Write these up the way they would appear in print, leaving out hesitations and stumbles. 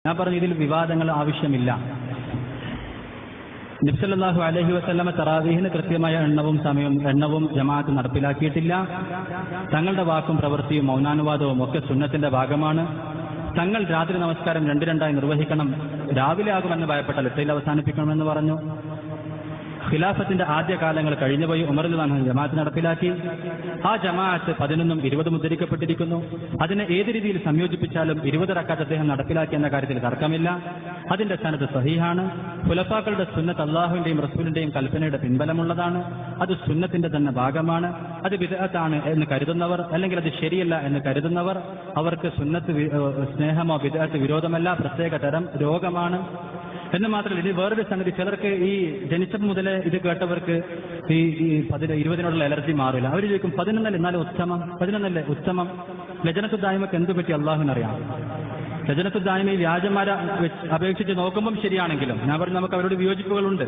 ഞാൻ പറഞ്ഞ ഇതിൽ വിവാദങ്ങൾ ആവശ്യമില്ല. നബി സല്ലല്ലാഹു അലൈഹി വസല്ലമ തറാവീഹിന് കൃത്യമായ എണ്ണവും ജമാഅത്ത് നടപ്പിലാക്കിയിട്ടില്ല. തങ്ങളുടെ വാക്കും പ്രവൃത്തിയും മൗനാനുവാദവും ഒക്കെ സുന്നത്തിന്റെ ഭാഗമാണ്. തങ്ങൾ രാത്രി നമസ്കാരം 2-2 നിർവഹിക്കണം, രാവിലെ ആകുമെന്ന് ഭയപ്പെട്ടാൽ എട്ടയിൽ അവസാനിപ്പിക്കണമെന്ന് പറഞ്ഞു. ഖിലാഫത്തിന്റെ ആദ്യ കാലങ്ങൾ കഴിഞ്ഞുപോയി. ഉമർ റളിയല്ലാഹു അൻഹു ജമാഅത്ത് നടപ്പിലാക്കി. ആ ജമാഅത്ത് 11ഉം 20 ഉദ്ധരിക്കപ്പെട്ടിരിക്കുന്നു. അതിനെ ഏത് രീതിയിൽ സംയോജിപ്പിച്ചാലും 20 റക്അത്ത് അദ്ദേഹം നടപ്പിലാക്കി എന്ന കാര്യത്തിൽ തർക്കമില്ല. അതിന്റെ സനദ് സഹീഹാണ്. ഖുലഫാക്കളുടെ സുന്നത്ത് അല്ലാഹുവിന്റെയും റസൂലിന്റെയും കൽപ്പനയുടെ പിൻബലമുള്ളതാണ്. അത് സുന്നത്തിന്റെ തന്നെ ഭാഗമാണ്. അത് ബിദ്അത്താണ് എന്ന് കരുതുന്നവർ, അല്ലെങ്കിൽ അത് ശരിയല്ല എന്ന് കരുതുന്നവർ, അവർക്ക് സുന്നത്ത് സ്നേഹമോ ബിദ്അത്ത് വിരോധമല്ല, പ്രത്യേക തരം രോഗമാണ്. എന്ന് മാത്രമല്ല, ഇത് വേറൊരു സംഗതി, ചിലർക്ക് ഈ ജനിച്ചത് മുതലേ ഇത് കേട്ടവർക്ക് ഈ 20നോടുള്ള അലർജി മാറില്ല. അവർ ചോദിക്കും 11 എന്നാലും ഉത്തമം, 11 ഉത്തമം. ലജനത്തു ദായിമക്ക് എന്ത് പറ്റി അള്ളാഹുവിനറിയാം. ലജനത്തു ദായിമ ഈ വ്യാജന്മാരെ അപേക്ഷിച്ച് നോക്കുമ്പം ശരിയാണെങ്കിലും ഞാൻ പറഞ്ഞു നമുക്ക് അവരോട് വിയോജിപ്പുകളുണ്ട്.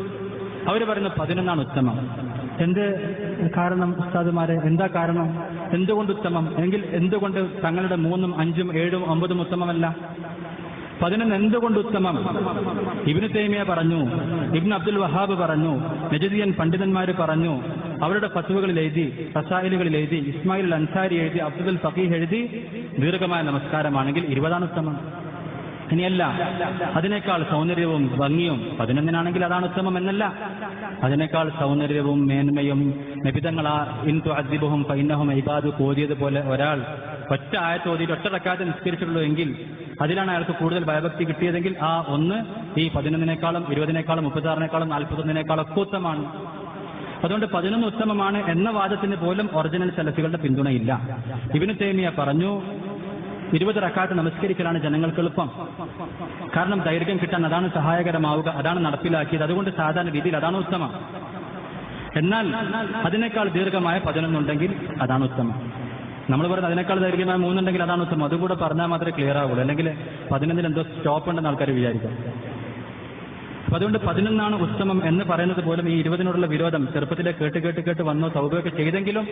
അവർ പറയുന്നത് 11 ഉത്തമം. എന്ത് കാരണം ഉസ്താദുമാരെ, എന്താ കാരണം? എന്തുകൊണ്ട് ഉത്തമം? എങ്കിൽ എന്തുകൊണ്ട് തങ്ങളുടെ 3ഉം 5ഉം 7ഉം 9ഉം ഉത്തമമല്ല? 11 എന്തുകൊണ്ട് ഉത്തമം? ഇബ്നു തൈമിയ പറഞ്ഞു, ഇബ്നു അബ്ദുൽ വഹാബ് പറഞ്ഞു, നജദിയൻ പണ്ഡിതന്മാർ പറഞ്ഞു, അവരുടെ ഫത്വകളിൽ എഴുതി, റസായിലുകളിൽ എഴുതി, ഇസ്മായിൽ അൻസാരി എഴുതി, അബ്ദുൽ ഫഖീഹ് എഴുതി, ദീർഘമായ നമസ്കാരമാണെങ്കിൽ 20 ഉത്തമം. ഇനിയല്ല, അതിനേക്കാൾ സൗന്ദര്യവും ഭംഗിയും 11 അതാണ് ഉത്തമം എന്നല്ല. അതിനേക്കാൾ സൗന്ദര്യവും മേന്മയും നബിതങ്ങളാ ഇൻ തുഅദ്ദിബുഹും ഫഇന്നഹും ഇബാദു ഓതിയതുപോലെ ഒരാൾ ഒറ്റ ആയത്ത് ഓതിയിട്ട് ഒറ്റ റക്അത്ത് നിസ്കരിച്ചിട്ടുള്ളൂ എങ്കിൽ അതിലാണ് അയാൾക്ക് കൂടുതൽ ഭയഭക്തി കിട്ടിയതെങ്കിൽ ആ ഒന്ന് ഈ 11 20 36 41 ഒക്കെ ഉത്തമമാണ്. അതുകൊണ്ട് 11 ഉത്തമമാണ് എന്ന വാദത്തിന് പോലും ഒറിജിനൽ സലഫികളുടെ പിന്തുണയില്ല. ഇബ്നു തൈമിയ പറഞ്ഞു 20 റക്അത്ത് നമസ്കരിക്കലാണ് ജനങ്ങൾക്ക് എളുപ്പം. കാരണം ദൈർഘ്യം കിട്ടാൻ അതാണ് സഹായകരമാവുക, അതാണ് നടപ്പിലാക്കിയത്. അതുകൊണ്ട് സാധാരണ രീതിയിൽ അതാണ് ഉത്തമം. എന്നാൽ അതിനേക്കാൾ ദീർഘമായ 11 ഉണ്ടെങ്കിൽ അതാണ് ഉത്തമം. നമ്മൾ പറയുന്നത് അതിനേക്കാൾ ദൈർഘ്യമായ 3 ഉണ്ടെങ്കിൽ അതാണ് ഉത്തമം. അതുകൂടെ പറഞ്ഞാൽ മാത്രമേ ക്ലിയർ ആവുള്ളൂ. അല്ലെങ്കിൽ 11 എന്തോ സ്റ്റോപ്പ് ഉണ്ടെന്ന് ആൾക്കാർ വിചാരിക്കും. അപ്പൊ അതുകൊണ്ട് 11 ഉത്തമം എന്ന് പറയുന്നത് പോലും ഈ 20നോടുള്ള വിരോധം ചെറുപ്പത്തിലെ കേട്ട് വന്നോ തൗബയൊക്കെ ചെയ്തെങ്കിലും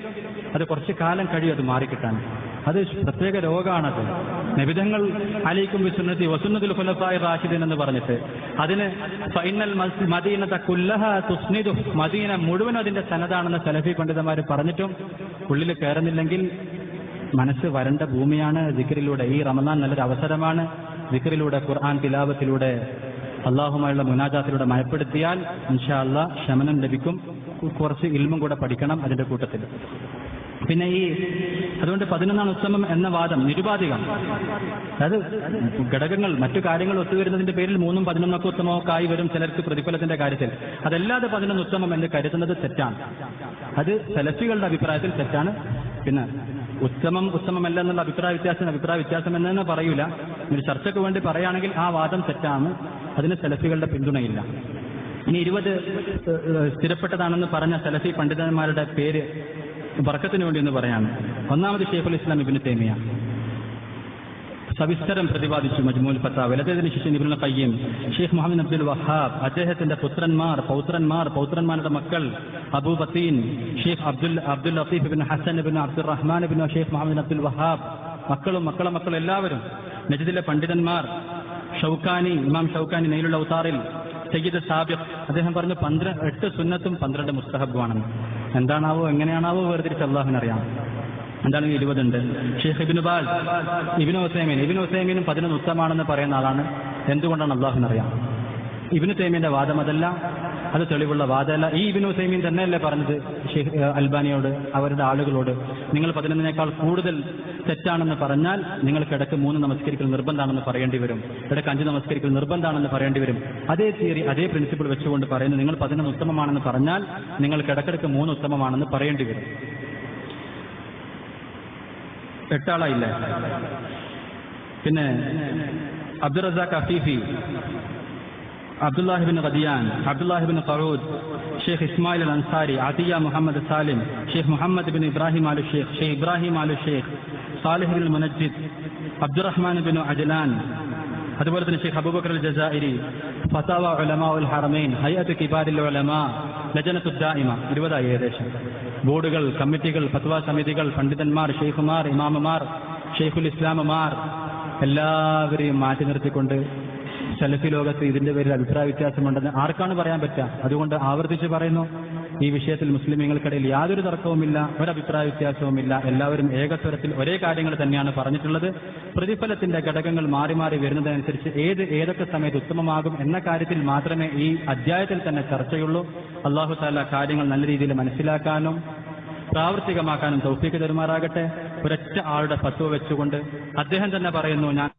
അത് കുറച്ച് കാലം കഴിയും അത് മാറിക്കിട്ടാൻ. അത് പ്രത്യേക രോഗമാണത്. നബിതങ്ങൾ അലൈക്കും ബിസുന്നതി വസുന്നതുൽ ഖുലഫാഇ റാഷിദീൻ എന്ന് പറഞ്ഞിട്ട് അതിന് ഫൈനൽ മദീനത കുല്ലഹ തുസ്നിദു, മദീന മുഴുവൻ അതിന്റെ സനദാണെന്ന് സലഫി പണ്ഡിതന്മാർ പറഞ്ഞിട്ടും ഉള്ളിൽ കയറുന്നില്ലെങ്കിൽ മനസ്സ് വരണ്ട ഭൂമിയാണ്. ദിക്റിലൂടെ ഈ റമദാൻ നല്ലൊരു അവസരമാണ്. ദിക്റിലൂടെ ഖുർആൻ തിലാവത്തിലൂടെ അള്ളാഹുമായുള്ള മുനാജാത്തിലൂടെ മയപ്പെടുത്തിയാൽ ഇൻഷാ അല്ലാഹ് ശമനം ലഭിക്കും. കുറച്ച് ഇൽമും കൂടെ പഠിക്കണം അതിന്റെ കൂട്ടത്തിൽ. പിന്നെ അതുകൊണ്ട് 11 ഉത്തമം എന്ന വാദം നിരുപാധികം. അതായത് ഘടകങ്ങൾ മറ്റു കാര്യങ്ങൾ ഒത്തുവരുന്നതിന്റെ പേരിൽ 3ഉം 11 ഒക്കെ ഉത്തമമൊക്കെ വരും ചിലർക്ക് പ്രതിഫലത്തിന്റെ കാര്യത്തിൽ. അതല്ലാതെ 11 ഉത്തമം എന്ന് കരുതുന്നത് തെറ്റാണ്. അത് സലഫികളുടെ അഭിപ്രായത്തിൽ തെറ്റാണ്. പിന്നെ ഉത്തമമല്ല എന്നുള്ള അഭിപ്രായ വ്യത്യാസം എന്നു പറയൂല. ഒരു ചർച്ചയ്ക്ക് വേണ്ടി പറയുകയാണെങ്കിൽ ആ വാദം തെറ്റാണ്. അതിന് സലഫികളുടെ പിന്തുണയില്ല. ഇനി 20 സ്ഥിരപ്പെട്ടതാണെന്ന് പറഞ്ഞ സലഫി പണ്ഡിതന്മാരുടെ പേര് ബർക്കത്തിന് വേണ്ടി എന്ന് പറയാണ്. ഒന്നാമത് ഷെയ്ഖുൽ ഇസ്ലാം ഇബ്നു തൈമിയ സവിസ്തരം പ്രതിപാദിച്ചു മജ്മൂൽ ഫത്താവ. അദ്ദേഹത്തിന് ശിഷ്യൻ ഇബ്നുൽ ഖയ്യിം, ഷെയ്ഖ് മുഹമ്മദ് അബ്ദുൽ വഹാബ്, അദ്ദേഹത്തിന്റെ പൗത്രന്മാരുടെ മക്കൾ അബൂ ബത്തീൻ, ഷെയ്ഖ് അബ്ദുൽ ലത്തീഫ് ഇബ്നു ഹസൻ ഇബ്നു അബ്ദുർ റഹ്മാൻ ഇബ്നു ഷെയ്ഖ് മുഹമ്മദ് അബ്ദുൽ വഹാബ്, മക്കളും എല്ലാവരും, നജ്ദിലെ പണ്ഡിതന്മാർ, ഷൗക്കാനി, ഇമാം ഷൗക്കാനി നൈലുൽ ഔതാറിൽ, സയ്യിദ് സാബിഖ്, അദ്ദേഹം പറഞ്ഞു 8 സുന്നത്തും 12 മുസ്തഹബുമാണെന്ന്. എന്താണാവോ എങ്ങനെയാണാവോ വേർതിരിച്ച് അള്ളാഹുവിനറിയാം. എന്താണെങ്കിൽ 20 ഉണ്ട്. ഷെയ്ഖ് ഇബ്നു ബാസ്, ഇബ്നു ഉസൈമീനും 11 ഉത്തമാണെന്ന് പറയുന്ന ആളാണ്. എന്തുകൊണ്ടാണ് അള്ളാഹുവിനറിയാം. ഇബ്നു തൈമിയുടെ വാദം അതല്ല, അത് തെളിവുള്ള വാദമല്ല. ഈ ഇബ്നു ഉസൈമീൻ തന്നെയല്ലേ പറഞ്ഞത് ഷെയ്ഖ് അൽബാനിയോട്, അവരുടെ ആളുകളോട്, നിങ്ങൾ 11 കൂടുതൽ തെറ്റാണെന്ന് പറഞ്ഞാൽ നിങ്ങൾക്ക് ഇടയ്ക്ക് 3 നമസ്കരിക്കൽ നിർബന്ധമാണെന്ന് പറയേണ്ടി വരും, ഇടയ്ക്ക് 5 നമസ്കരിക്കൽ നിർബന്ധമാണെന്ന് പറയേണ്ടി വരും. അതേ തിയറി അതേ പ്രിൻസിപ്പിൾ വെച്ചുകൊണ്ട് പറയുന്നു, നിങ്ങൾ 11 ഉത്തമമാണെന്ന് പറഞ്ഞാൽ നിങ്ങൾക്ക് ഇടയ്ക്കിടയ്ക്ക് 3 ഉത്തമമാണെന്ന് പറയേണ്ടി വരും. 8 ആളായില്ലേ. പിന്നെ Abdur Razzaq Afifi, Abdullah ibn Ghudayyan, Abdullah ibn Qaud, Sheikh Ismail Ansari, Atiyya Muhammad Salim, Sheikh Muhammad bin Ibrahim Al Sheikh, Sheikh Ibrahim Al Sheikh, Salih bin Munajjid, Abdurrahman bin Ajlan, അതുപോലെ തന്നെ ഷെയ്ഖ് അബൂബക്കർ അൽ ജസാഇരി, ഫതാവ ഉലമാഉൽ ഹറമൈൻ, ഹൈഅത്ത് കിബാരിൽ ഉലമാ, ലജനത്തു ദായിമ, 20 ഏകദേശം. ബോർഡുകൾ, കമ്മിറ്റികൾ, ഫത്വ സമിതികൾ, പണ്ഡിതന്മാർ, ഷെയ്ഖുമാർ, ഇമാമുമാർ, ഷെയ്ഖുൽ ഇസ്ലാമുമാർ, എല്ലാവരെയും മാറ്റി നിർത്തിക്കൊണ്ട് സലഫി ലോകത്ത് ഇതിന്റെ പേരിൽ അഭിപ്രായ വ്യത്യാസമുണ്ടെന്ന് ആർക്കാണ് പറയാൻ പറ്റുക? അതുകൊണ്ട് ആവർത്തിച്ച് പറയുന്നു, ഈ വിഷയത്തിൽ മുസ്ലിമീങ്ങൾക്കിടയിൽ യാതൊരു തർക്കവുമില്ല, ഒരഭിപ്രായ വ്യത്യാസവുമില്ല. എല്ലാവരും ഏകസ്വരത്തിൽ ഒരേ കാര്യങ്ങൾ തന്നെയാണ് പറഞ്ഞിട്ടുള്ളത്. പ്രതിഫലത്തിന്റെ ഘടകങ്ങൾ മാറി മാറി വരുന്നതനുസരിച്ച് ഏതൊക്കെ സമയത്ത് ഉത്തമമാകും എന്ന കാര്യത്തിൽ മാത്രമേ ഈ അധ്യായത്തിൽ തന്നെ ചർച്ചയുള്ളൂ. അല്ലാഹു തആല കാര്യങ്ങൾ നല്ല രീതിയിൽ മനസ്സിലാക്കാനും പ്രാവർത്തികമാക്കാനും തൗഫീഖ് തരുമാറാകട്ടെ. ഒരൊറ്റ ആളുടെ ഫത്വ വെച്ചുകൊണ്ട് അദ്ദേഹം തന്നെ പറയുന്നു, ഞാൻ